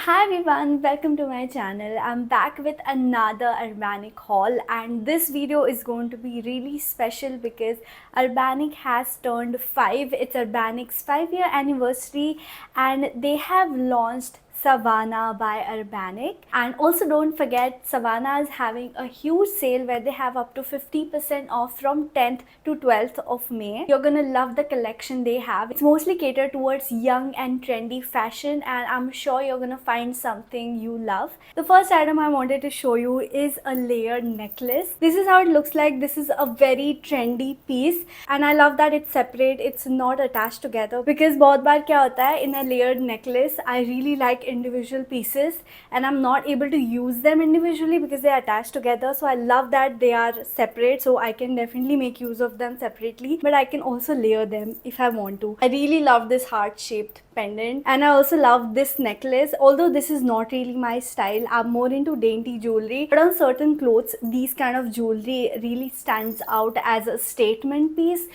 Hi everyone, welcome to my channel. I'm back with another Urbanic haul, and this video is going to be really special because Urbanic has turned 5. It's Urbanic's 5-year anniversary and they have launched Savannah by Urbanic. And also don't forget, Savannah is having a huge sale where they have up to 50% off from 10th to 12th of May. You're gonna love the collection they have. It's mostly catered towards young and trendy fashion, and I'm sure you're gonna find something you love. The first item I wanted to show you is a layered necklace. This is how it looks like. This is a very trendy piece and I love that it's separate, it's not attached together, because बहुत बार क्या होता है, in a layered necklace I really like individual pieces and I'm not able to use them individually because they are attached together. So I love that they are separate, so I can definitely make use of them separately, but I can also layer them if I want to. I really love this heart shaped pendant and I also love this necklace. Although this is not really my style, I'm more into dainty jewelry, but on certain clothes these kind of jewelry really stands out as a statement piece.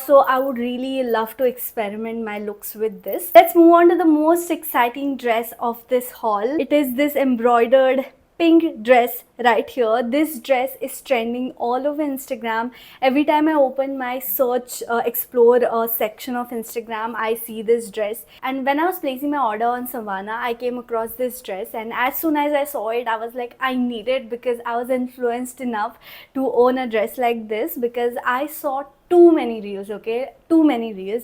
So I would really love to experiment my looks with this. Let's move on to the most exciting dress of this haul. It is this embroidered pink dress right here. This dress is trending all over Instagram. Every time I open my search explore section of Instagram, I see this dress. And when I was placing my order on Savannah, I came across this dress, and as soon as I saw it, I was like, I need it, because I was influenced enough to own a dress like this because I saw too many reels,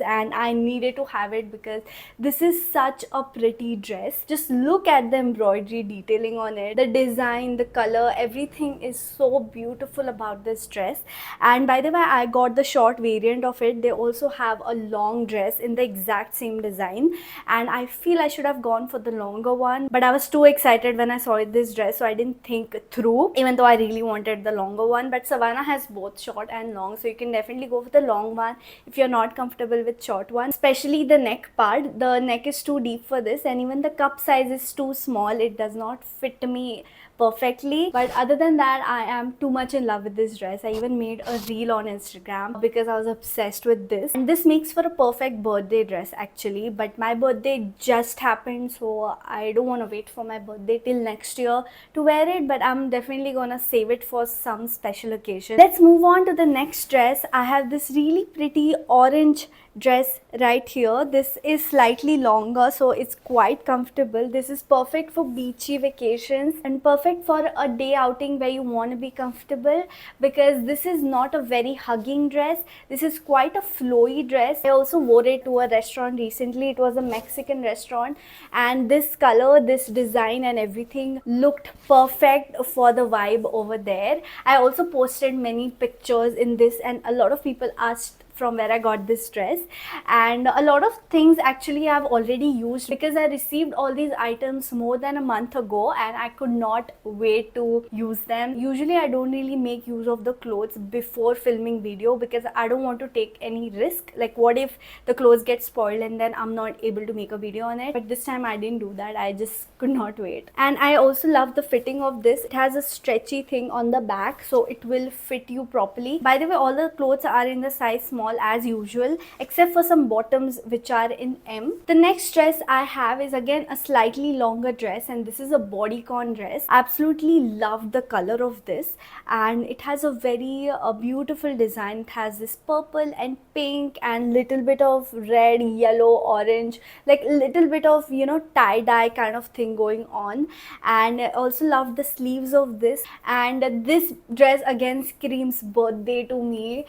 and I needed to have it because this is such a pretty dress. Just look at the embroidery detailing on it, the design, the color, everything is so beautiful about this dress. And by the way, I got the short variant of it. They also have a long dress in the exact same design, and I feel I should have gone for the longer one, but I was too excited when I saw this dress, so I didn't think through, even though I really wanted the longer one. But Savannah has both short and long, so you can definitely go for the long one if you're not comfortable with short one. Especially the neck part, the neck is too deep for this, and even the cup size is too small. It does not fit me perfectly, but other than that, I am too much in love with this dress. I even made a reel on Instagram because I was obsessed with this, and this makes for a perfect birthday dress actually. But my birthday just happened, so I don't want to wait for my birthday till next year to wear it, but I'm definitely gonna save it for some special occasion. Let's move on to the next dress. I have this really pretty orange dress right here. This is slightly longer, so it's quite comfortable. This is perfect for beachy vacations and perfect for a day outing where you want to be comfortable, because this is not a very hugging dress. This is quite a flowy dress. I also wore it to a restaurant recently. It was a Mexican restaurant, and this color, this design and everything looked perfect for the vibe over there. I also posted many pictures in this, and a lot of people asked from where I got this dress, and a lot of things actually I've already used because I received all these items more than a month ago and I could not wait to use them. Usually I don't really make use of the clothes before filming video because I don't want to take any risk, like what if the clothes get spoiled and then I'm not able to make a video on it. But this time I didn't do that. I just could not wait. And I also love the fitting of this. It has a stretchy thing on the back, so it will fit you properly. By the way, all the clothes are in the size small as usual, except for some bottoms which are in M. The next dress I have is again a slightly longer dress, and this is a bodycon dress. I absolutely love the color of this, and it has a very beautiful design. It has this purple and pink and little bit of red, yellow, orange, like little bit of, you know, tie-dye kind of thing going on. And I also love the sleeves of this, and this dress again screams birthday to me.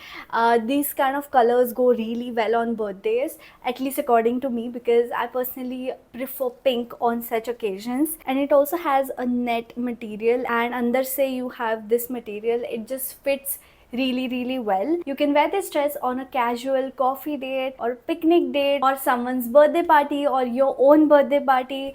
These kind of colors go really well on birthdays, at least according to me, because I personally prefer pink on such occasions. And it also has a net material, and under say you have this material, it just fits really well. You can wear this dress on a casual coffee date or picnic date or someone's birthday party or your own birthday party.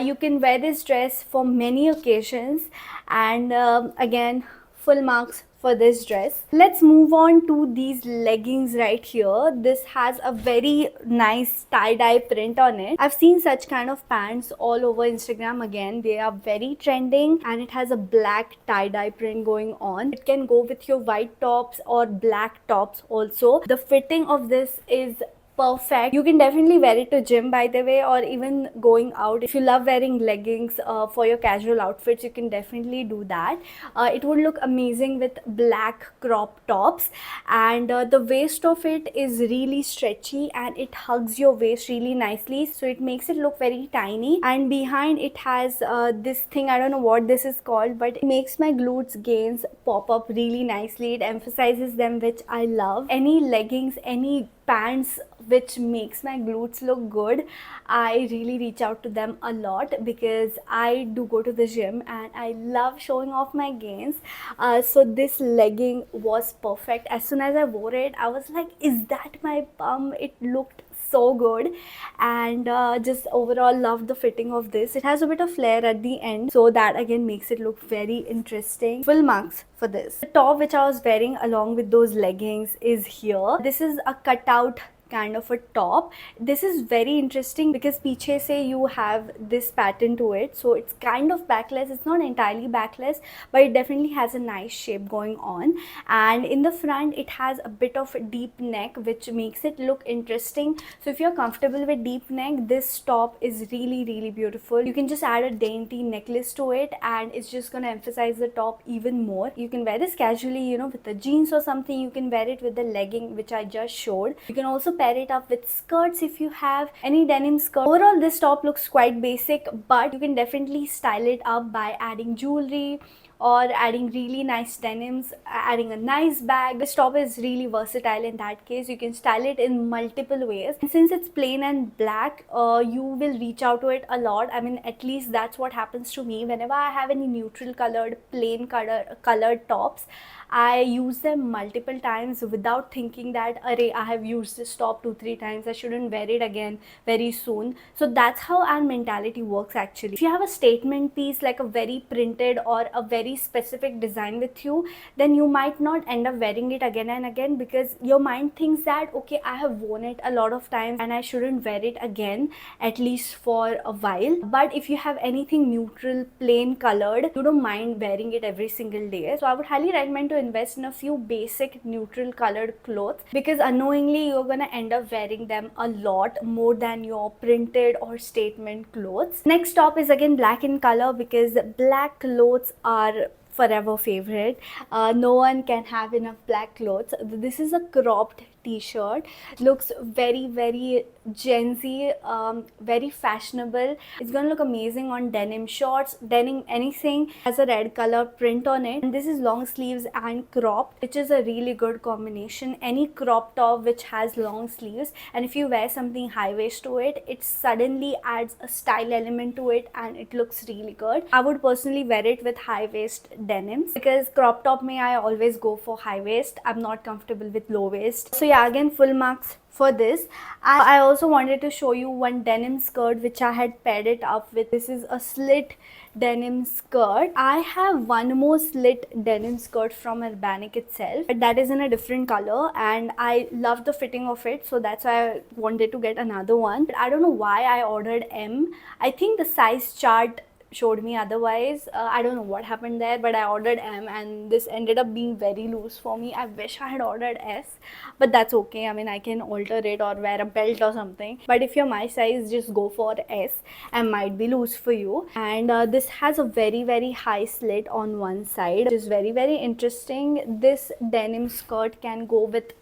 You can wear this dress for many occasions, and again, full marks for this dress. Let's move on to these leggings right here. This has a very nice tie-dye print on it. I've seen such kind of pants all over Instagram. Again, they are very trending, and it has a black tie-dye print going on. It can go with your white tops or black tops also. The fitting of this is perfect. You can definitely wear it to gym, by the way, or even going out. If you love wearing leggings for your casual outfits, you can definitely do that. It would look amazing with black crop tops, and the waist of it is really stretchy and it hugs your waist really nicely, so it makes it look very tiny. And behind it has this thing, I don't know what this is called, but it makes my glutes gains pop up really nicely. It emphasizes them, which I love. Any leggings, any pants which makes my glutes look good, I really reach out to them a lot, because I do go to the gym and I love showing off my gains. So this legging was perfect. As soon as I wore it, I was like, is that my bum? It looked so good, and just overall loved the fitting of this. It has a bit of flare at the end, so that again makes it look very interesting. Full marks for this. The top which I was wearing along with those leggings is here. This is a cutout kind of a top. This is very interesting because piche se you have this pattern to it, so it's kind of backless. It's not entirely backless, but it definitely has a nice shape going on. And in the front it has a bit of a deep neck, which makes it look interesting. So if you're comfortable with deep neck, this top is really beautiful. You can just add a dainty necklace to it and it's just gonna emphasize the top even more. You can wear this casually, you know, with the jeans or something. You can wear it with the legging which I just showed. You can also pair it up with skirts if you have any denim skirt. Overall, this top looks quite basic, but you can definitely style it up by adding jewelry or adding really nice denims, adding a nice bag. This top is really versatile in that case. You can style it in multiple ways. And since it's plain and black, you will reach out to it a lot. I mean, at least that's what happens to me. Whenever I have any neutral colored, plain colored tops, I use them multiple times without thinking that, array, I have used this top 2-3 times, I shouldn't wear it again very soon. So that's how our mentality works actually. If you have a statement piece like a very printed or a very specific design with you, then you might not end up wearing it again and again, because your mind thinks that, okay, I have worn it a lot of times and I shouldn't wear it again, at least for a while. But if you have anything neutral, plain colored, you don't mind wearing it every single day. So I would highly recommend to invest in a few basic neutral colored clothes, because unknowingly you're gonna end up wearing them a lot more than your printed or statement clothes. Next top is again black in color, because black clothes are forever favorite. No one can have enough black clothes. This is a cropped t-shirt, looks very Gen Z, very fashionable. It's gonna look amazing on denim shorts, denim anything. Has a red color print on it, and this is long sleeves and cropped, which is a really good combination. Any crop top which has long sleeves, and if you wear something high waist to it, it suddenly adds a style element to it and it looks really good. I would personally wear it with high waist denims, because crop top may I always go for high waist. I'm not comfortable with low waist. So yeah, again full marks for this. I also wanted to show you one denim skirt which I had paired it up with. This is a slit denim skirt. I have one more slit denim skirt from Urbanic itself, but that is in a different color and I love the fitting of it, so that's why I wanted to get another one. But I don't know why I ordered M. I think the size chart showed me otherwise. I don't know what happened there, but I ordered M and this ended up being very loose for me. I wish I had ordered S, but that's okay. I mean, I can alter it or wear a belt or something, but if you're my size, just go for S. M might be loose for you. And this has a very high slit on one side, which is very interesting. This denim skirt can go with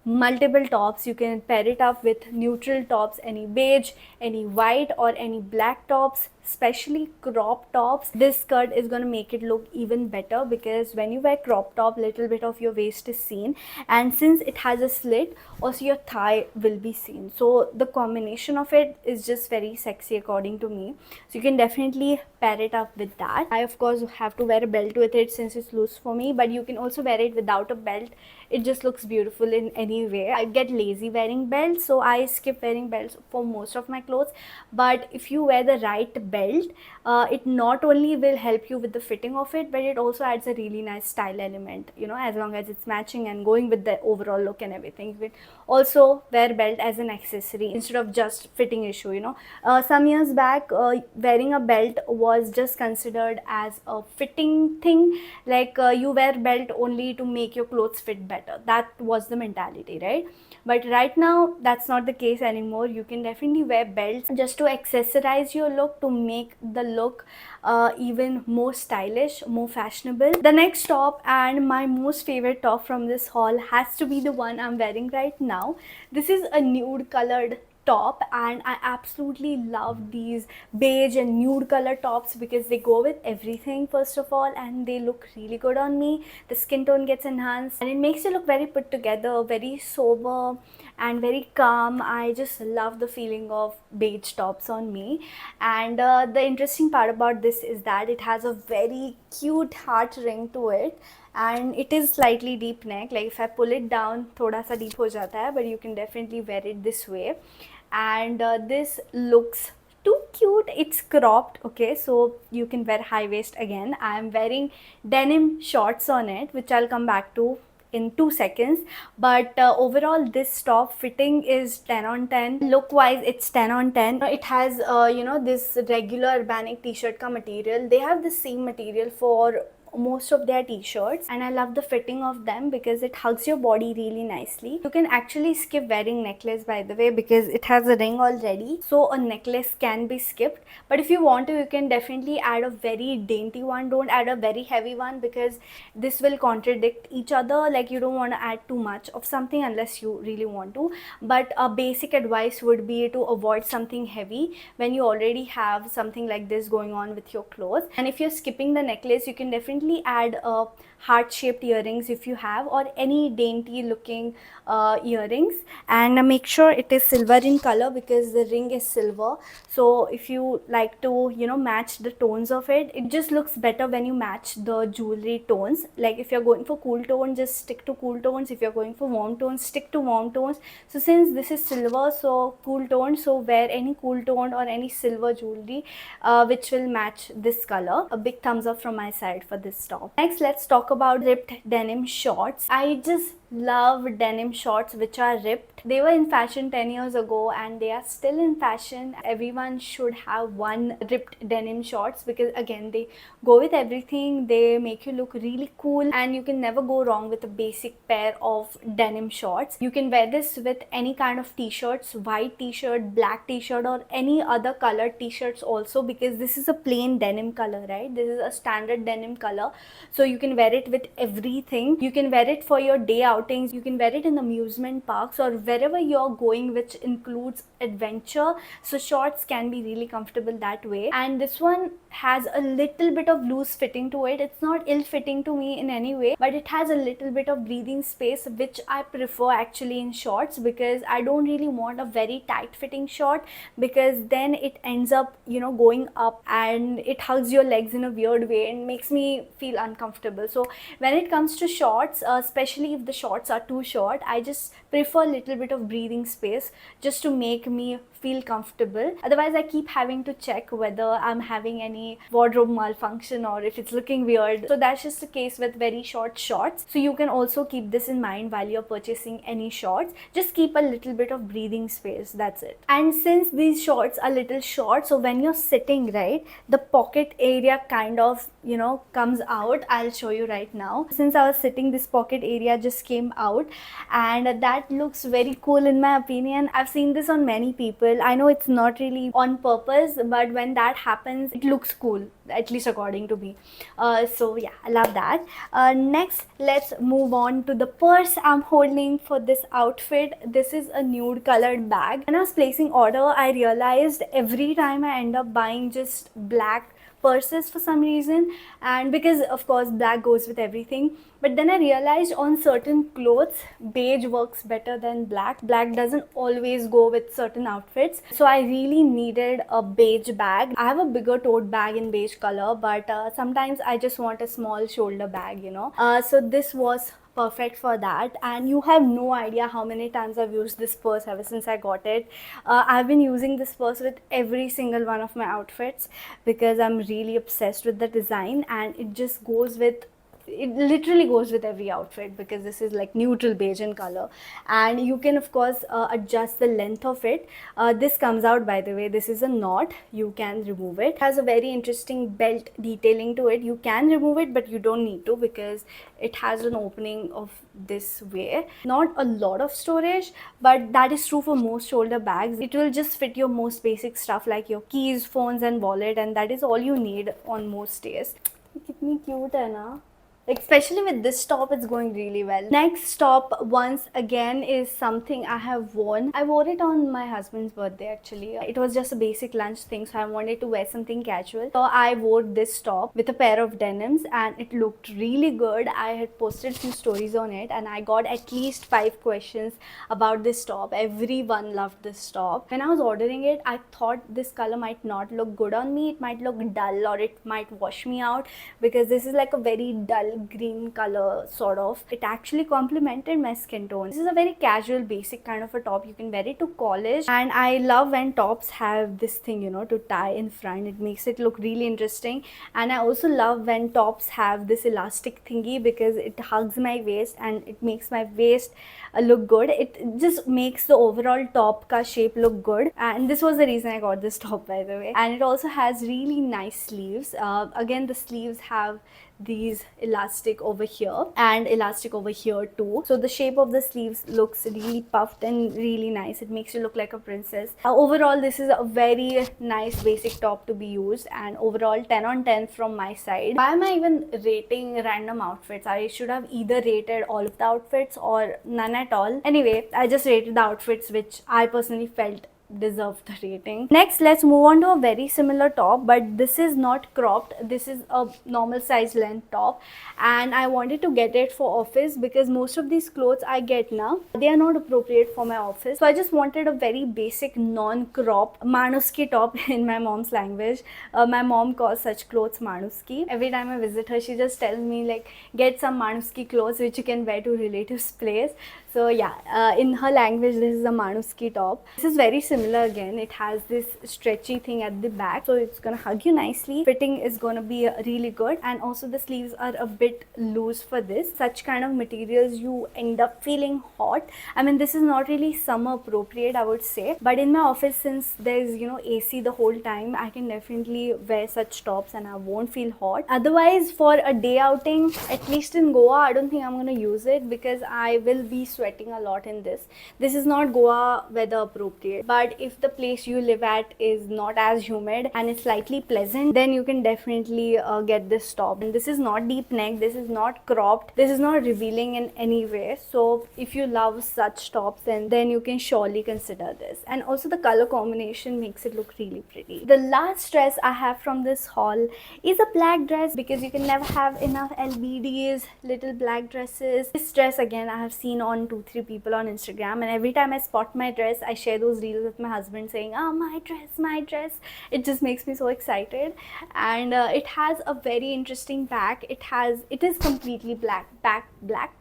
multiple tops. You can pair it up with neutral tops, any beige, any white or any black tops, especially crop tops. This skirt is going to make it look even better, because when you wear crop top, little bit of your waist is seen, and since it has a slit, also your thigh will be seen. So the combination of it is just very sexy according to me. So you can definitely pair it up with that. I of course have to wear a belt with it since it's loose for me, but you can also wear it without a belt. It just looks beautiful in any way. I get lazy wearing belts, so I skip wearing belts for most of my clothes. But if you wear the right belt, it not only will help you with the fitting of it, but it also adds a really nice style element, you know, as long as it's matching and going with the overall look and everything. You can also wear belt as an accessory instead of just fitting issue, you know. Some years back, wearing a belt was just considered as a fitting thing, like you wear belt only to make your clothes fit better. That was the mentality, right? but right now that's not the case anymore. You can definitely wear belts just to accessorize your look, to make the look even more stylish, more fashionable. The next top, and my most favorite top from this haul, has to be the one I'm wearing right now. This is a nude colored top, and I absolutely love these beige and nude color tops because they go with everything, first of all, and they look really good on me. The skin tone gets enhanced and it makes you look very put together, very sober and very calm. I just love the feeling of beige tops on me. And the interesting part about this is that it has a very cute heart ring to it, and it is slightly deep neck. Like if I pull it down, thoda sa deep ho jata hai, but you can definitely wear it this way. And this looks too cute. It's cropped, okay, so you can wear high waist. Again, I'm wearing denim shorts on it, which I'll come back to in 2 seconds. But overall, this top fitting is 10 on 10. Look wise, it's 10 on 10. It has this regular Urbanic t-shirt ka material. They have the same material for most of their t-shirts, and I love the fitting of them because it hugs your body really nicely. You can actually skip wearing necklace, by the way, because it has a ring already, so a necklace can be skipped. But if you want to, you can definitely add a very dainty one. Don't add a very heavy one because this will contradict each other. Like, you don't want to add too much of something unless you really want to. But a basic advice would be to avoid something heavy when you already have something like this going on with your clothes. And if you're skipping the necklace, you can definitely add heart-shaped earrings if you have, or any dainty looking earrings, and make sure it is silver in color because the ring is silver. So if you like to match the tones of it, it just looks better when you match the jewelry tones. Like if you're going for cool tone, just stick to cool tones. If you're going for warm tones, stick to warm tones. So since this is silver, so cool tone, so wear any cool tone or any silver jewelry which will match this color. A big thumbs up from my side for this top. Next, let's talk about ripped denim shorts. I just love denim shorts which are ripped. They were in fashion 10 years ago and they are still in fashion. Everyone should have one ripped denim shorts because again, they go with everything. They make you look really cool, and you can never go wrong with a basic pair of denim shorts. You can wear this with any kind of t-shirts, white t-shirt, black t-shirt, or any other colored t-shirts also, because this is a plain denim color, right? This is a standard denim color, so you can wear it with everything. You can wear it for your day outings, you can wear it in amusement parks or wherever you're going, which includes adventure. So shorts can be really comfortable that way. And this one has a little bit of loose fitting to it. It's not ill fitting to me in any way, but it has a little bit of breathing space, which I prefer actually in shorts, because I don't really want a very tight fitting short, because then it ends up going up and it hugs your legs in a weird way and makes me feel uncomfortable. So when it comes to shorts, especially if the shorts are too short, I just prefer a little bit of breathing space just to make me feel comfortable. Otherwise, I keep having to check whether I'm having any wardrobe malfunction or if it's looking weird. So that's just the case with very short shorts. So you can also keep this in mind while you're purchasing any shorts. Just keep a little bit of breathing space, that's it. And since these shorts are little short, so when you're sitting, right, the pocket area kind of comes out. I'll show you right now. Since I was sitting, this pocket area just came out, and that looks very cool in my opinion. I've seen this on many people. I know it's not really on purpose, but when that happens, it looks cool, at least according to me. So yeah, I love that. Next, let's move on to the purse I'm holding for this outfit. This is a nude colored bag. When I was placing order, I realized every time I end up buying just black purses for some reason, and because of course black goes with everything, but then I realized on certain clothes beige works better than black. Black doesn't always go with certain outfits, so I really needed a beige bag. I have a bigger tote bag in beige color, but sometimes I just want a small shoulder bag, so this was perfect for that. And you have no idea how many times I've used this purse ever since I got it. I've been using this purse with every single one of my outfits because I'm really obsessed with the design, and it just goes with it literally goes with every outfit because this is like neutral beige in color, and you can of course adjust the length of it. This comes out, by the way, this is a knot, you can remove it. It has a very interesting belt detailing to it. You can remove it but you don't need to because it has an opening of this way. Not a lot of storage, but that is true for most shoulder bags. It will just fit your most basic stuff like your keys, phones and wallet, and that is all you need on most days. कितनी cute है ना, like especially with this top, it's going really well. Next top, once again, is something I have worn. I wore it on my husband's birthday actually. It was just a basic lunch thing, so I wanted to wear something casual, so I wore this top with a pair of denims and it looked really good. I had posted few stories on it and I got at least 5 questions about this top. Everyone loved this top. When I was ordering it, I thought this color might not look good on me. It might look dull or it might wash me out because this is like a very dull green color sort of. It actually complemented my skin tone. This is a very casual basic kind of a top. You can wear it to college, and I love when tops have this thing, you know, to tie in front. It makes it look really interesting. And I also love when tops have this elastic thingy because it hugs my waist and it makes my waist look good. It just makes the overall top ka shape look good, and this was the reason I got this top, by the way. And it also has really nice sleeves. Again, the sleeves have these elastic over here and elastic over here too, so the shape of the sleeves looks really puffed and really nice. It makes you look like a princess. Overall, this is a very nice basic top to be used, and overall 10 on 10 from my side. Why am I even rating random outfits? I should have either rated all of the outfits or none at all. Anyway, I just rated the outfits which I personally felt deserve the rating. Next, let's move on to a very similar top, but this is not cropped. This is a normal size length top, and I wanted to get it for office because most of these clothes I get now, they are not appropriate for my office. So I just wanted a very basic non-crop manuski top in my mom's language. My mom calls such clothes manuski. Every time I visit her, she just tells me like, get some manuski clothes which you can wear to relatives' place. So yeah, in her language, this is a manuski top. This is very similar again. It has this stretchy thing at the back, so it's gonna hug you nicely. Fitting is gonna be really good, and also the sleeves are a bit loose for this. Such kind of materials, you end up feeling hot. I mean, this is not really summer appropriate, I would say, but in my office, since there's, you know, AC the whole time, I can definitely wear such tops and I won't feel hot. Otherwise, for a day outing, at least in Goa, I don't think I'm gonna use it because I will be sweating a lot in this. This is not Goa weather appropriate, but if the place you live at is not as humid and it's slightly pleasant, then you can definitely get this top. And this is not deep neck, this is not cropped, this is not revealing in any way. So if you love such tops, then you can surely consider this. And also the color combination makes it look really pretty. The last dress I have from this haul is a black dress because you can never have enough LBDs, little black dresses. This dress again I have seen on 2-3 people on Instagram, and every time I spot my dress, I share those reels with my husband saying, "Ah, my dress, my dress." It just makes me so excited. And it has a very interesting back. It is completely black.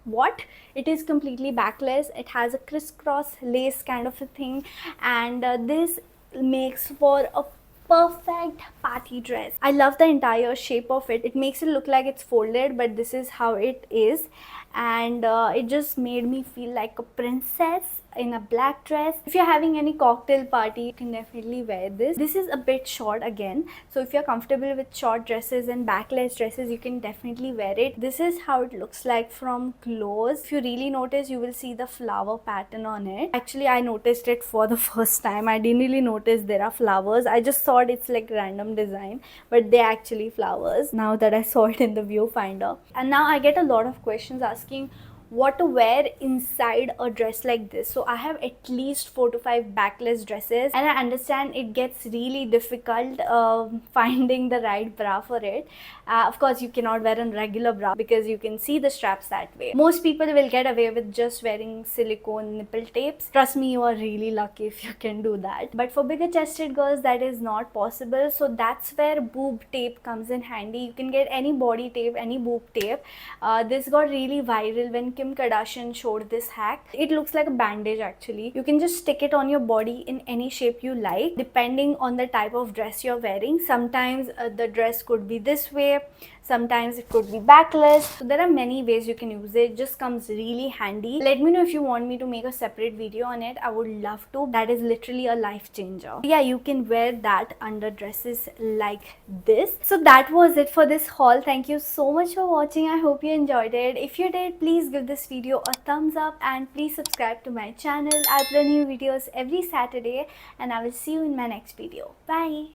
What? It is completely backless. It has a crisscross lace kind of a thing, and this makes for a perfect party dress. I love the entire shape of it. It makes it look like it's folded, but this is how it is, and it just made me feel like a princess in a black dress. If you're having any cocktail party, you can definitely wear this. This is a bit short again, so if you're comfortable with short dresses and backless dresses, you can definitely wear it. This is how it looks like from close. If you really notice, you will see the flower pattern on it. Actually, I noticed it for the first time. I didn't really notice there are flowers. I just thought it's like random design, but they're actually flowers now that I saw it in the viewfinder. And now I get a lot of questions asking what to wear inside a dress like this. So I have at least 4 to 5 backless dresses, and I understand it gets really difficult finding the right bra for it. Of course, you cannot wear a regular bra because you can see the straps that way. Most people will get away with just wearing silicone nipple tapes. Trust me, you are really lucky if you can do that. But for bigger chested girls, that is not possible. So that's where boob tape comes in handy. You can get any body tape, any boob tape. This got really viral when Kim Kardashian showed this hack. It looks like a bandage actually. You can just stick it on your body in any shape you like, depending on the type of dress you're wearing. Sometimes the dress could be this way, sometimes it could be backless. So there are many ways you can use it. Just comes really handy. Let me know if you want me to make a separate video on it. I would love to. That is literally a life changer. Yeah, you can wear that under dresses like this. So that was it for this haul. Thank you so much for watching. I hope you enjoyed it. If you did, please give this video a thumbs up and please subscribe to my channel. I upload new videos every Saturday and I will see you in my next video. Bye.